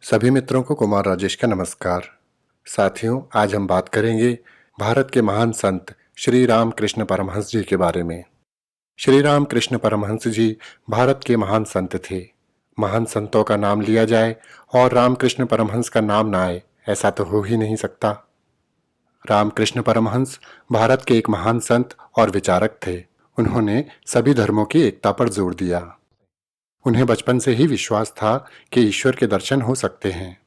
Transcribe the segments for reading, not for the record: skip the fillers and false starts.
सभी मित्रों को कुमार राजेश का नमस्कार। साथियों, आज हम बात करेंगे भारत के महान संत श्री रामकृष्ण परमहंस जी के बारे में। श्री रामकृष्ण परमहंस जी भारत के महान संत थे। महान संतों का नाम लिया जाए और रामकृष्ण परमहंस का नाम ना आए, ऐसा तो हो ही नहीं सकता। रामकृष्ण परमहंस भारत के एक महान संत और विचारक थे। उन्होंने सभी धर्मों की एकता पर जोर दिया। उन्हें बचपन से ही विश्वास था कि ईश्वर के दर्शन हो सकते हैं।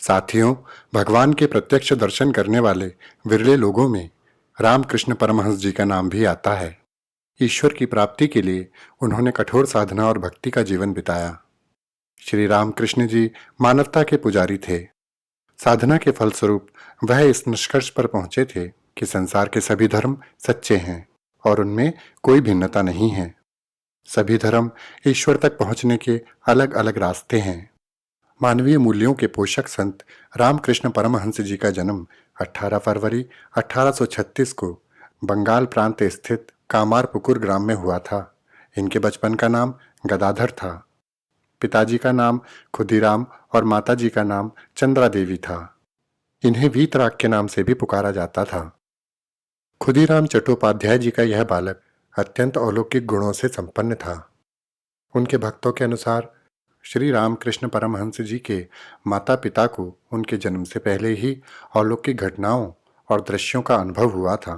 साथियों, भगवान के प्रत्यक्ष दर्शन करने वाले विरले लोगों में रामकृष्ण परमहंस जी का नाम भी आता है। ईश्वर की प्राप्ति के लिए उन्होंने कठोर साधना और भक्ति का जीवन बिताया। श्री रामकृष्ण जी मानवता के पुजारी थे। साधना के फलस्वरूप वह इस निष्कर्ष पर पहुंचे थे कि संसार के सभी धर्म सच्चे हैं और उनमें कोई भिन्नता नहीं है। सभी धर्म ईश्वर तक पहुंचने के अलग अलग रास्ते हैं। मानवीय मूल्यों के पोषक संत रामकृष्ण परमहंस जी का जन्म 18 फरवरी 1836 को बंगाल प्रांत स्थित कामारपुकुर ग्राम में हुआ था। इनके बचपन का नाम गदाधर था। पिताजी का नाम खुदीराम और माताजी का नाम चंद्रा देवी था। इन्हें वीतराग के नाम से भी पुकारा जाता था। खुदीराम चट्टोपाध्याय जी का यह बालक अत्यंत अलौकिक गुणों से संपन्न था। उनके भक्तों के अनुसार श्री रामकृष्ण परमहंस जी के माता पिता को उनके जन्म से पहले ही अलौकिक घटनाओं और दृश्यों का अनुभव हुआ था।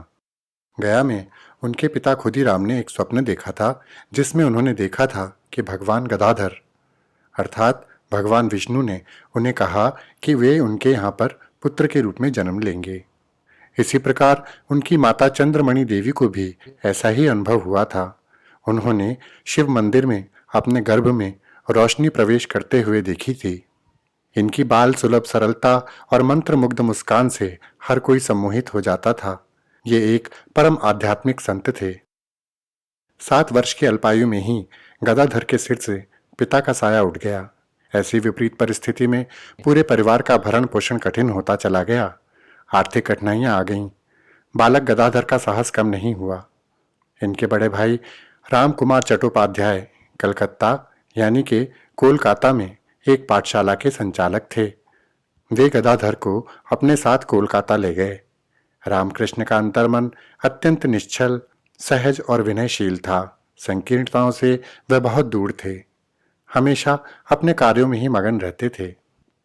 गया में उनके पिता खुदीराम ने एक स्वप्न देखा था, जिसमें उन्होंने देखा था कि भगवान गदाधर अर्थात भगवान विष्णु ने उन्हें कहा कि वे उनके यहाँ पर पुत्र के रूप में जन्म लेंगे। इसी प्रकार उनकी माता चंद्रमणि देवी को भी ऐसा ही अनुभव हुआ था। उन्होंने शिव मंदिर में अपने गर्भ में रोशनी प्रवेश करते हुए देखी थी। इनकी बाल सुलभ सरलता और मंत्रमुग्ध मुस्कान से हर कोई सम्मोहित हो जाता था। ये एक परम आध्यात्मिक संत थे। 7 वर्ष की अल्पायु में ही गदाधर के सिर से पिता का साया उठ गया। ऐसी विपरीत परिस्थिति में पूरे परिवार का भरण पोषण कठिन होता चला गया। आर्थिक कठिनाइयां आ गईं। बालक गदाधर का साहस कम नहीं हुआ। इनके बड़े भाई राम कुमार चट्टोपाध्याय कलकत्ता यानी कि कोलकाता में एक पाठशाला के संचालक थे। वे गदाधर को अपने साथ कोलकाता ले गए। रामकृष्ण का अंतर्मन अत्यंत निश्चल, सहज और विनयशील था। संकीर्णताओं से वह बहुत दूर थे। हमेशा अपने कार्यों में ही मगन रहते थे।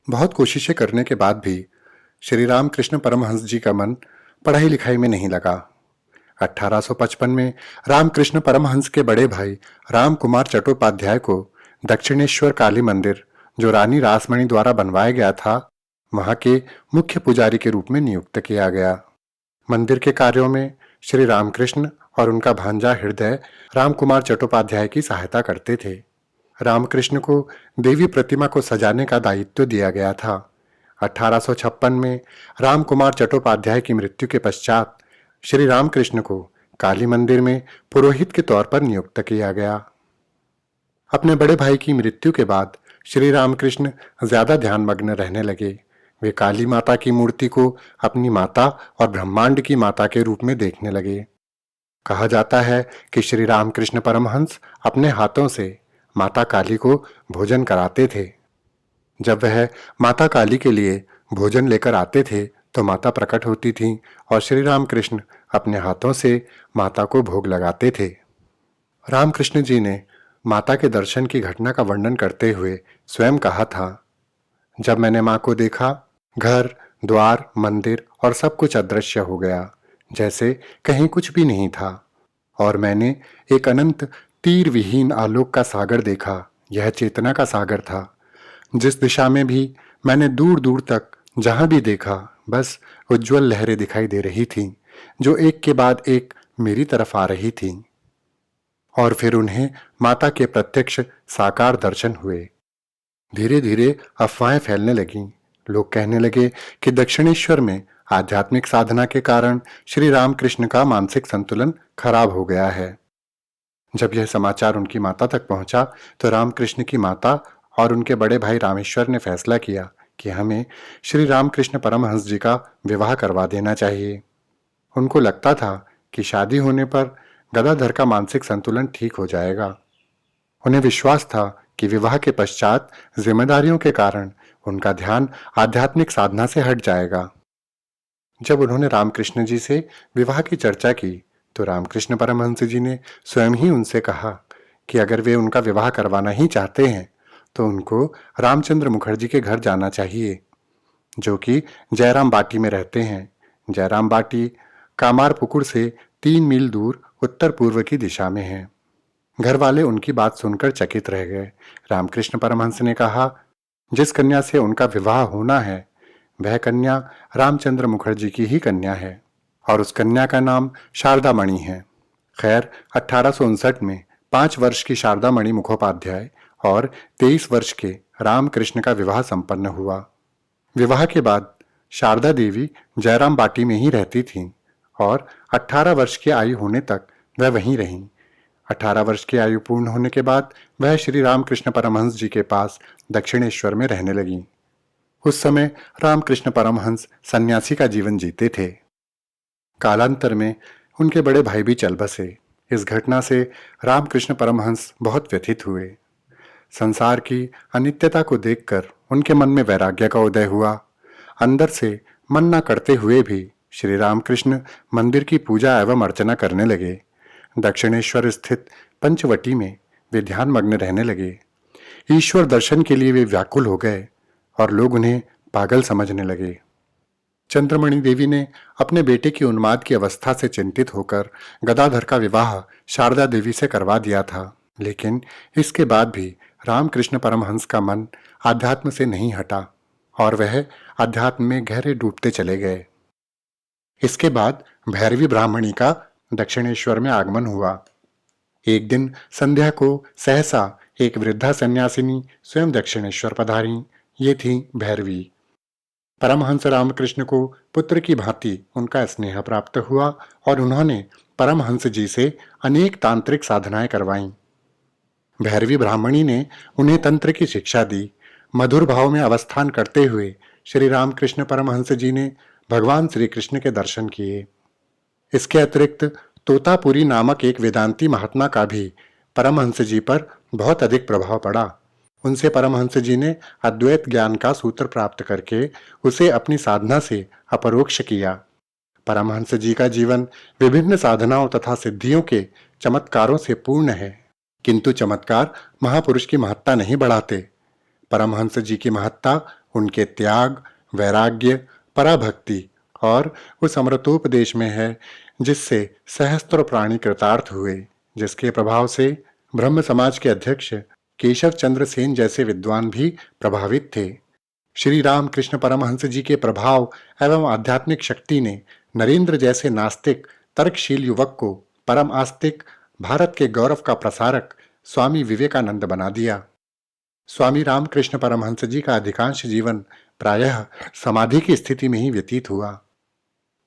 बहुत कोशिशें करने के बाद भी श्री रामकृष्ण परमहंस जी का मन पढ़ाई लिखाई में नहीं लगा। 1855 में रामकृष्ण परमहंस के बड़े भाई राम कुमार चट्टोपाध्याय को दक्षिणेश्वर काली मंदिर, जो रानी रासमणि द्वारा बनवाया गया था, वहां के मुख्य पुजारी के रूप में नियुक्त किया गया। मंदिर के कार्यों में श्री रामकृष्ण और उनका भांजा हृदय राम कुमार चट्टोपाध्याय की सहायता करते थे। रामकृष्ण को देवी प्रतिमा को सजाने का दायित्व दिया गया था। 1856 में राम कुमार चट्टोपाध्याय की मृत्यु के पश्चात श्री रामकृष्ण को काली मंदिर में पुरोहित के तौर पर नियुक्त किया गया। अपने बड़े भाई की मृत्यु के बाद श्री रामकृष्ण ज्यादा ध्यानमग्न रहने लगे। वे काली माता की मूर्ति को अपनी माता और ब्रह्मांड की माता के रूप में देखने लगे। कहा जाता है कि श्री रामकृष्ण परमहंस अपने हाथों से माता काली को भोजन कराते थे। जब वह माता काली के लिए भोजन लेकर आते थे तो माता प्रकट होती थीं और श्री रामकृष्ण अपने हाथों से माता को भोग लगाते थे। रामकृष्ण जी ने माता के दर्शन की घटना का वर्णन करते हुए स्वयं कहा था, जब मैंने मां को देखा, घर द्वार मंदिर और सब कुछ अदृश्य हो गया, जैसे कहीं कुछ भी नहीं था, और मैंने एक अनंत तीर विहीन आलोक का सागर देखा। यह चेतना का सागर था। जिस दिशा में भी मैंने दूर दूर तक जहां भी देखा, बस उज्जवल लहरें दिखाई दे रही थीं, जो एक के बाद एक मेरी तरफ आ रही थीं। और फिर उन्हें माता के प्रत्यक्ष साकार दर्शन हुए। धीरे धीरे अफवाहें फैलने लगीं। लोग कहने लगे कि दक्षिणेश्वर में आध्यात्मिक साधना के कारण श्री रामकृष्ण का मानसिक संतुलन खराब हो गया है। जब यह समाचार उनकी माता तक पहुंचा तो रामकृष्ण की माता और उनके बड़े भाई रामेश्वर ने फैसला किया कि हमें श्री रामकृष्ण परमहंस जी का विवाह करवा देना चाहिए। उनको लगता था कि शादी होने पर गदाधर का मानसिक संतुलन ठीक हो जाएगा। उन्हें विश्वास था कि विवाह के पश्चात जिम्मेदारियों के कारण उनका ध्यान आध्यात्मिक साधना से हट जाएगा। जब उन्होंने रामकृष्ण जी से विवाह की चर्चा की तो रामकृष्ण परमहंस जी ने स्वयं ही उनसे कहा कि अगर वे उनका विवाह करवाना ही चाहते हैं तो उनको रामचंद्र मुखर्जी के घर जाना चाहिए, जो कि जयराम बाटी में रहते हैं। जयराम बाटी कामारपुकुर से 3 मील दूर उत्तर पूर्व की दिशा में है। घर वाले उनकी बात सुनकर चकित रह गए। रामकृष्ण परमहंस ने कहा, जिस कन्या से उनका विवाह होना है वह कन्या रामचंद्र मुखर्जी की ही कन्या है और उस कन्या का नाम शारदा मणि है। खैर 1859 में 5 वर्ष की शारदा मणि मुखोपाध्याय और 23 वर्ष के रामकृष्ण का विवाह संपन्न हुआ। विवाह के बाद शारदा देवी जयराम बाटी में ही रहती थीं और 18 वर्ष की आयु होने तक वह वहीं रहीं। 18 वर्ष की आयु पूर्ण होने के बाद वह श्री रामकृष्ण परमहंस जी के पास दक्षिणेश्वर में रहने लगीं। उस समय रामकृष्ण परमहंस सन्यासी का जीवन जीते थे। कालांतर में उनके बड़े भाई भी चल बसे। इस घटना से रामकृष्ण परमहंस बहुत व्यथित हुए। संसार की अनित्यता को देखकर उनके मन में वैराग्य का उदय हुआ। अंदर से मन न करते हुए भी श्री रामकृष्ण मंदिर की पूजा एवं अर्चना करने लगे। दक्षिणेश्वर स्थित पंचवटी में वे ध्यान मग्न रहने लगे। ईश्वर दर्शन के लिए वे व्याकुल हो गए और लोग उन्हें पागल समझने लगे। चंद्रमणि देवी ने अपने बेटे की उन्माद की अवस्था से चिंतित होकर गदाधर का विवाह शारदा देवी से करवा दिया था, लेकिन इसके बाद भी रामकृष्ण परमहंस का मन आध्यात्म से नहीं हटा और वह अध्यात्म में गहरे डूबते चले गए। इसके बाद भैरवी ब्राह्मणी का दक्षिणेश्वर में आगमन हुआ। एक दिन संध्या को सहसा एक वृद्धा सन्यासिनी स्वयं दक्षिणेश्वर पधारी। ये थी भैरवी। परमहंस रामकृष्ण को पुत्र की भांति उनका स्नेह प्राप्त हुआ और उन्होंने परमहंस जी से अनेक तांत्रिक साधनाएं करवाईं। भैरवी ब्राह्मणी ने उन्हें तंत्र की शिक्षा दी। मधुर भाव में अवस्थान करते हुए श्री रामकृष्ण परमहंस जी ने भगवान श्री कृष्ण के दर्शन किए। इसके अतिरिक्त तोतापुरी नामक एक वेदांती महात्मा का भी परमहंस जी पर बहुत अधिक प्रभाव पड़ा। उनसे परमहंस जी ने अद्वैत ज्ञान का सूत्र प्राप्त करके उसे अपनी साधना से अपरोक्ष किया। परमहंस जी का जीवन विभिन्न साधनाओं तथा सिद्धियों के चमत्कारों से पूर्ण है, किंतु चमत्कार महापुरुष की महत्ता नहीं बढ़ाते। परमहंस जी की महत्ता उनके त्याग, वैराग्य, पराभक्ति और उस अमृतोपदेश में है जिससे सहस्त्र प्राणी कृतार्थ हुए, जिसके प्रभाव से ब्रह्म समाज के अध्यक्ष केशव चंद्र सेन जैसे विद्वान भी प्रभावित थे। श्री रामकृष्ण परमहंस जी के प्रभाव एवं आध्यात्मिक शक्ति ने नरेंद्र जैसे नास्तिक तर्कशील युवक को परम आस्तिक, भारत के गौरव का प्रसारक स्वामी विवेकानंद बना दिया। स्वामी रामकृष्ण परमहंस जी का अधिकांश जीवन प्रायः समाधि की स्थिति में ही व्यतीत हुआ।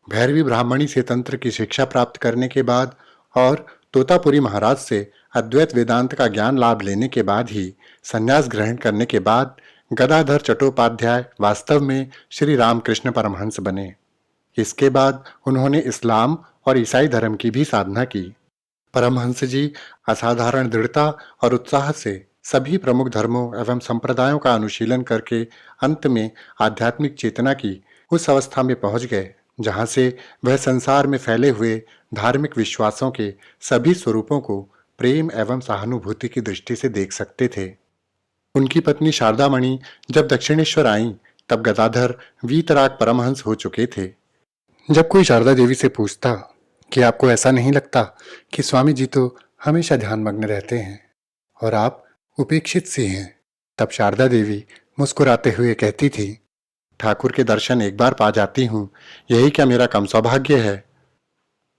भैरवी ब्राह्मणी से तंत्र की शिक्षा प्राप्त करने के बाद और तोतापुरी महाराज से अद्वैत वेदांत का ज्ञान लाभ लेने के बाद ही संन्यास ग्रहण करने के बाद गदाधर चट्टोपाध्याय वास्तव में श्री रामकृष्ण परमहंस बने। इसके बाद उन्होंने इस्लाम और ईसाई धर्म की भी साधना की। परमहंस जी असाधारण दृढ़ता और उत्साह से सभी प्रमुख धर्मों एवं संप्रदायों का अनुशीलन करके अंत में आध्यात्मिक चेतना की उस अवस्था में पहुंच गए जहां से वह संसार में फैले हुए धार्मिक विश्वासों के सभी स्वरूपों को प्रेम एवं सहानुभूति की दृष्टि से देख सकते थे। उनकी पत्नी शारदा मणि जब दक्षिणेश्वर आईं तब गदाधर वीतराग परमहंस हो चुके थे। जब कोई शारदा देवी से पूछता कि आपको ऐसा नहीं लगता कि स्वामी जी तो हमेशा ध्यानमग्न रहते हैं और आप उपेक्षित सी हैं, तब शारदा देवी मुस्कुराते हुए कहती थी, ठाकुर के दर्शन एक बार पा जाती हूँ, यही क्या मेरा कम सौभाग्य है।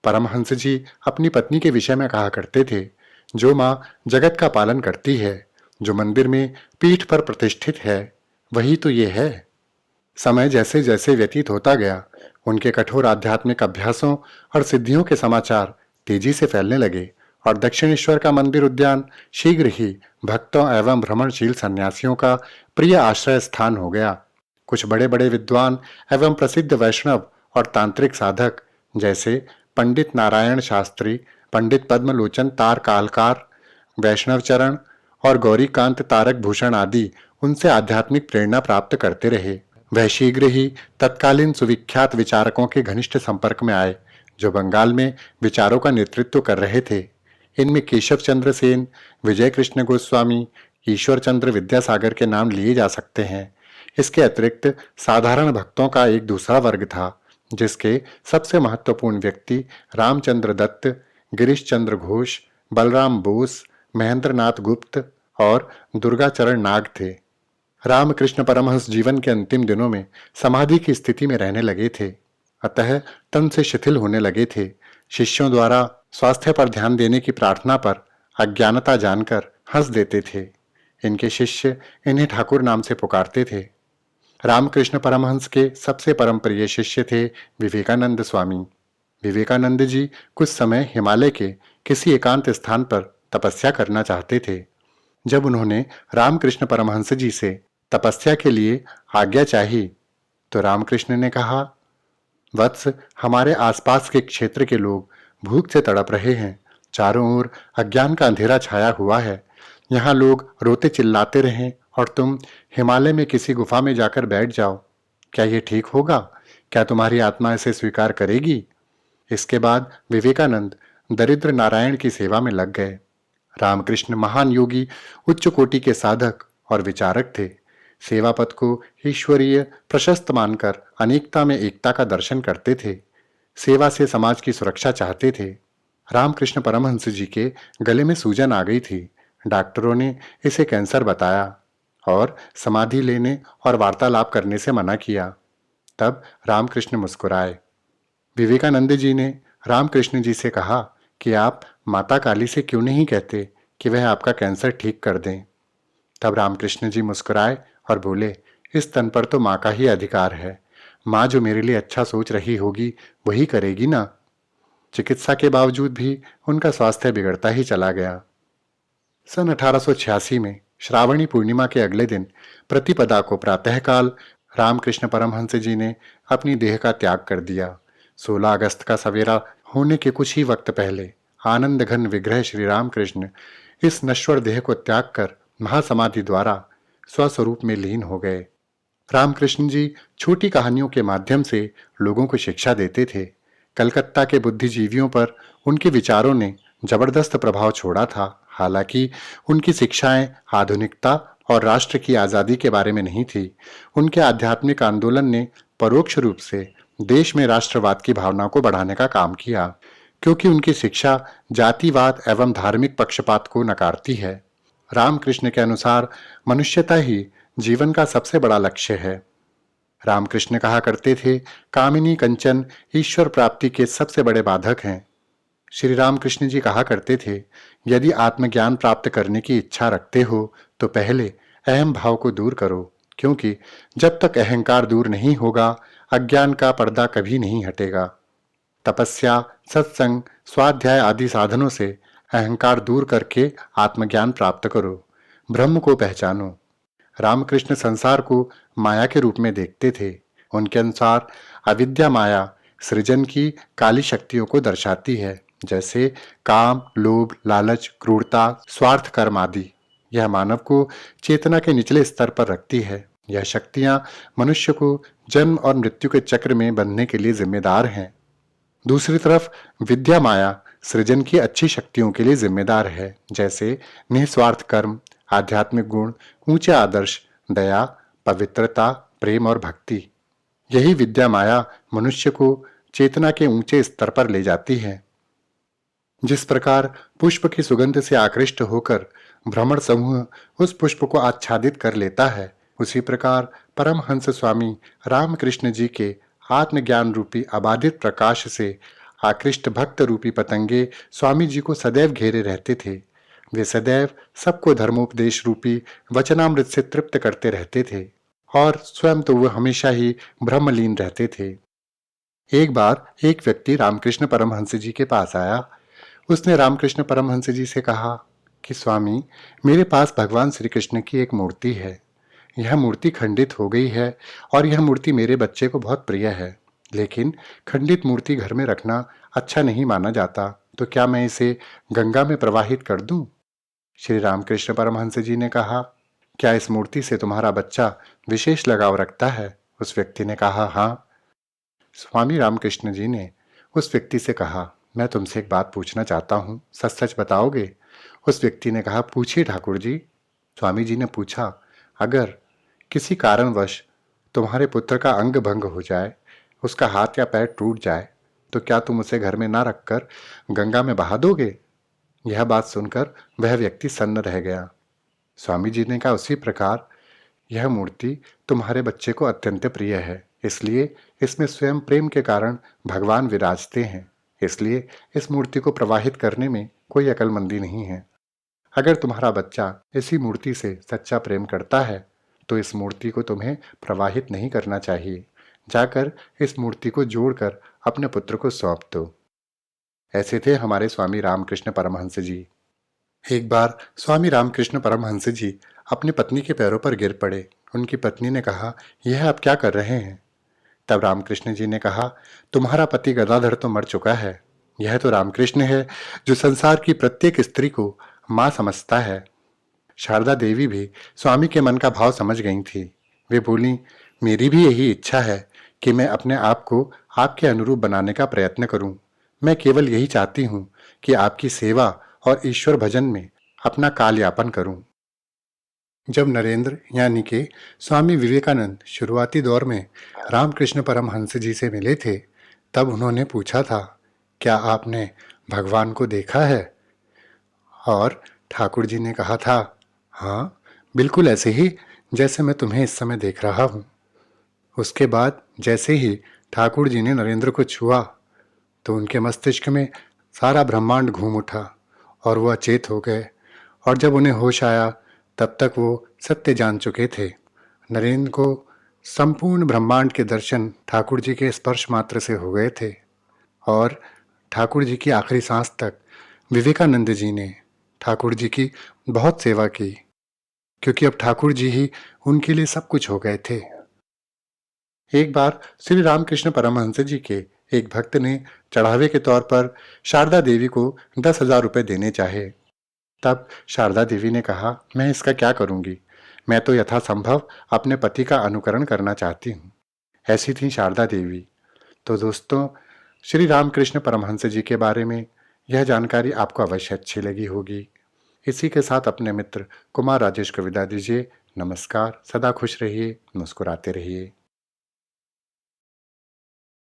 परमहंस जी अपनी पत्नी के विषय में कहा करते थे, जो माँ जगत का पालन करती है, जो मंदिर में पीठ पर प्रतिष्ठित है, वही तो ये है। समय जैसे जैसे व्यतीत होता गया, उनके कठोर आध्यात्मिक अभ्यासों और सिद्धियों के समाचार तेजी से फैलने लगे और दक्षिणेश्वर का मंदिर उद्यान शीघ्र ही भक्तों एवं भ्रमणशील सन्यासियों का प्रिय आश्रय स्थान हो गया। कुछ बड़े बड़े विद्वान एवं प्रसिद्ध वैष्णव और तांत्रिक साधक जैसे पंडित नारायण शास्त्री, पंडित पद्मलोचन तारकालकार, वैष्णव चरण और गौरीकांत तारक भूषण आदि उनसे आध्यात्मिक प्रेरणा प्राप्त करते रहे। वह शीघ्र ही तत्कालीन सुविख्यात विचारकों के घनिष्ठ संपर्क में आए, जो बंगाल में विचारों का नेतृत्व कर रहे थे। इनमें केशव चंद्र सेन, विजय कृष्ण गोस्वामी, ईश्वर चंद्र विद्यासागर के नाम लिए जा सकते हैं। इसके अतिरिक्त साधारण भक्तों का एक दूसरा वर्ग था, जिसके सबसे महत्वपूर्ण व्यक्ति रामचंद्र दत्त, गिरीश चंद्र घोष, बलराम बोस, महेंद्र नाथ गुप्त और दुर्गाचरण नाग थे। रामकृष्ण परमहंस जीवन के अंतिम दिनों में समाधि की स्थिति में रहने लगे थे, अतः तन से शिथिल होने लगे थे। शिष्यों द्वारा स्वास्थ्य पर ध्यान देने की प्रार्थना पर अज्ञानता जानकर हंस देते थे। इनके शिष्य इन्हें ठाकुर नाम से पुकारते थे। रामकृष्ण परमहंस के सबसे परम प्रिय शिष्य थे विवेकानंद स्वामी। विवेकानंद जी कुछ समय हिमालय के किसी एकांत स्थान पर तपस्या करना चाहते थे। जब उन्होंने रामकृष्ण परमहंस जी से तपस्या के लिए आज्ञा चाही, तो रामकृष्ण ने कहा, वत्स, हमारे आसपास के क्षेत्र के लोग भूख से तड़प रहे हैं। चारों ओर अज्ञान का अंधेरा छाया हुआ है। यहाँ लोग रोते चिल्लाते रहें और तुम हिमालय में किसी गुफा में जाकर बैठ जाओ। क्या ये ठीक होगा? क्या तुम्हारी आत्मा इसे स्वीकार करेगी? इसके बाद विवेकानंद दरिद्र नारायण की सेवा में लग गए। रामकृष्ण महान योगी, उच्च कोटि के साधक और विचारक थे। सेवा पथ को ईश्वरीय प्रशस्त मानकर अनेकता में एकता का दर्शन करते थे। सेवा से समाज की सुरक्षा चाहते थे। रामकृष्ण परमहंस जी के गले में सूजन आ गई थी। डॉक्टरों ने इसे कैंसर बताया और समाधि लेने और वार्तालाप करने से मना किया। तब रामकृष्ण मुस्कुराए। विवेकानंद जी ने रामकृष्ण जी से कहा कि आप माता काली से क्यों नहीं कहते कि वह आपका कैंसर ठीक कर दें। तब रामकृष्ण जी मुस्कुराए और बोले, इस तन पर तो माँ का ही अधिकार है। माँ जो मेरे लिए अच्छा सोच रही होगी वही करेगी ना। चिकित्सा के बावजूद भी उनका स्वास्थ्य बिगड़ता ही चला गया। सन 1886 में श्रावणी पूर्णिमा के अगले दिन प्रतिपदा को प्रातःकाल रामकृष्ण परमहंस जी ने अपनी देह का त्याग कर दिया। 16 अगस्त का सवेरा होने के कुछ ही वक्त पहले आनंद घन विग्रह श्री रामकृष्ण इस नश्वर देह को त्याग कर महासमाधि द्वारा स्वस्वरूप में लीन हो गए। रामकृष्ण जी छोटी कहानियों के माध्यम से लोगों को शिक्षा देते थे। कलकत्ता के बुद्धिजीवियों पर उनके विचारों ने जबरदस्त प्रभाव छोड़ा था। हालांकि उनकी शिक्षाएं आधुनिकता और राष्ट्र की आज़ादी के बारे में नहीं थी। उनके आध्यात्मिक आंदोलन ने परोक्ष रूप से देश में राष्ट्रवाद की भावना को बढ़ाने का काम किया, क्योंकि उनकी शिक्षा जातिवाद एवं धार्मिक पक्षपात को नकारती है। रामकृष्ण के अनुसार मनुष्यता ही जीवन का सबसे बड़ा लक्ष्य है। रामकृष्ण कहा करते थे, कामिनी कंचन ईश्वर प्राप्ति के सबसे बड़े बाधक हैं। श्री रामकृष्ण जी कहा करते थे, यदि आत्मज्ञान प्राप्त करने की इच्छा रखते हो तो पहले अहम भाव को दूर करो, क्योंकि जब तक अहंकार दूर नहीं होगा अज्ञान का पर्दा कभी नहीं हटेगा। तपस्या, सत्संग, स्वाध्याय आदि साधनों से अहंकार दूर करके आत्मज्ञान प्राप्त करो, ब्रह्म को पहचानो। रामकृष्ण संसार को माया के रूप में देखते थे। उनके अनुसार अविद्या माया सृजन की काली शक्तियों को दर्शाती है, जैसे काम, लोभ, लालच, क्रूरता, स्वार्थ कर्म आदि। यह मानव को चेतना के निचले स्तर पर रखती है। यह शक्तियां मनुष्य को जन्म और मृत्यु के चक्र में बंधने के लिए जिम्मेदार हैं। दूसरी तरफ विद्या माया सृजन की अच्छी शक्तियों के लिए जिम्मेदार है, जैसे निस्वार्थ कर्म, आध्यात्मिक गुण, ऊंचे आदर्श, दया, पवित्रता, प्रेम और भक्ति। यही विद्या माया मनुष्य को चेतना के ऊंचे स्तर पर ले जाती है। जिस प्रकार पुष्प की सुगंध से आकृष्ट होकर भ्रमण समूह उस पुष्प को आच्छादित कर लेता है, उसी प्रकार परमहंस स्वामी रामकृष्ण जी के आत्मज्ञान रूपी अबाधित प्रकाश से आकृष्ट भक्त रूपी पतंगे स्वामी जी को सदैव घेरे रहते थे। वे सदैव सबको धर्मोपदेश रूपी वचनामृत से तृप्त करते रहते थे और स्वयं तो वह हमेशा ही ब्रह्मलीन रहते थे। एक बार एक व्यक्ति रामकृष्ण परमहंस जी के पास आया। उसने रामकृष्ण परमहंस जी से कहा कि स्वामी, मेरे पास भगवान श्री कृष्ण की एक मूर्ति है। यह मूर्ति खंडित हो गई है और यह मूर्ति मेरे बच्चे को बहुत प्रिय है, लेकिन खंडित मूर्ति घर में रखना अच्छा नहीं माना जाता, तो क्या मैं इसे गंगा में प्रवाहित कर दूं? श्री रामकृष्ण परमहंस जी ने कहा, क्या इस मूर्ति से तुम्हारा बच्चा विशेष लगाव रखता है? उस व्यक्ति ने कहा, हाँ। स्वामी रामकृष्ण जी ने उस व्यक्ति से कहा, मैं तुमसे एक बात पूछना चाहता हूँ, सच सच बताओगे? उस व्यक्ति ने कहा, पूछिए ठाकुर जी। स्वामी जी ने पूछा, अगर किसी कारणवश तुम्हारे पुत्र का अंग भंग हो जाए, उसका हाथ या पैर टूट जाए, तो क्या तुम उसे घर में ना रखकर गंगा में बहा दोगे? यह बात सुनकर वह व्यक्ति सन्न रह गया। स्वामी जी ने कहा, उसी प्रकार यह मूर्ति तुम्हारे बच्चे को अत्यंत प्रिय है, इसलिए इसमें स्वयं प्रेम के कारण भगवान विराजते हैं। इसलिए इस मूर्ति को प्रवाहित करने में कोई अकलमंदी नहीं है। अगर तुम्हारा बच्चा इसी मूर्ति से सच्चा प्रेम करता है तो इस मूर्ति को तुम्हें प्रवाहित नहीं करना चाहिए। जाकर इस मूर्ति को जोड़कर अपने पुत्र को सौंप दो। ऐसे थे हमारे स्वामी रामकृष्ण परमहंस जी। एक बार स्वामी रामकृष्ण परमहंस जी अपनी पत्नी के पैरों पर गिर पड़े। उनकी पत्नी ने कहा, यह आप क्या कर रहे हैं? तब रामकृष्ण जी ने कहा, तुम्हारा पति गदाधर तो मर चुका है, यह तो रामकृष्ण है जो संसार की प्रत्येक स्त्री को मां समझता है। शारदा देवी भी स्वामी के मन का भाव समझ गई थी। वे बोली, मेरी भी यही इच्छा है कि मैं अपने आप को आपके अनुरूप बनाने का प्रयत्न करूं। मैं केवल यही चाहती हूं कि आपकी सेवा और ईश्वर भजन में अपना काल यापन करूं। जब नरेंद्र यानी कि स्वामी विवेकानंद शुरुआती दौर में रामकृष्ण परमहंस जी से मिले थे, तब उन्होंने पूछा था, क्या आपने भगवान को देखा है? और ठाकुर जी ने कहा था, हाँ, बिल्कुल ऐसे ही जैसे मैं तुम्हें इस समय देख रहा हूँ। उसके बाद जैसे ही ठाकुर जी ने नरेंद्र को छुआ तो उनके मस्तिष्क में सारा ब्रह्मांड घूम उठा और वो अचेत हो गए। और जब उन्हें होश आया तब तक वो सत्य जान चुके थे। नरेंद्र को संपूर्ण ब्रह्मांड के दर्शन ठाकुर जी के स्पर्श मात्र से हो गए थे। और ठाकुर जी की आखिरी सांस तक विवेकानंद जी ने ठाकुर जी की बहुत सेवा की, क्योंकि अब ठाकुर जी ही उनके लिए सब कुछ हो गए थे। एक बार श्री रामकृष्ण परमहंस जी के एक भक्त ने चढ़ावे के तौर पर शारदा देवी को 10,000 रुपये देने चाहे। तब शारदा देवी ने कहा, मैं इसका क्या करूंगी? मैं तो यथासंभव अपने पति का अनुकरण करना चाहती हूँ। ऐसी थी शारदा देवी। तो दोस्तों, श्री रामकृष्ण परमहंस जी के बारे में यह जानकारी आपको अवश्य अच्छी लगी होगी। इसी के साथ अपने मित्र कुमार राजेश को विदा दीजिए। नमस्कार। सदा खुश रहिए, मुस्कुराते रहिए।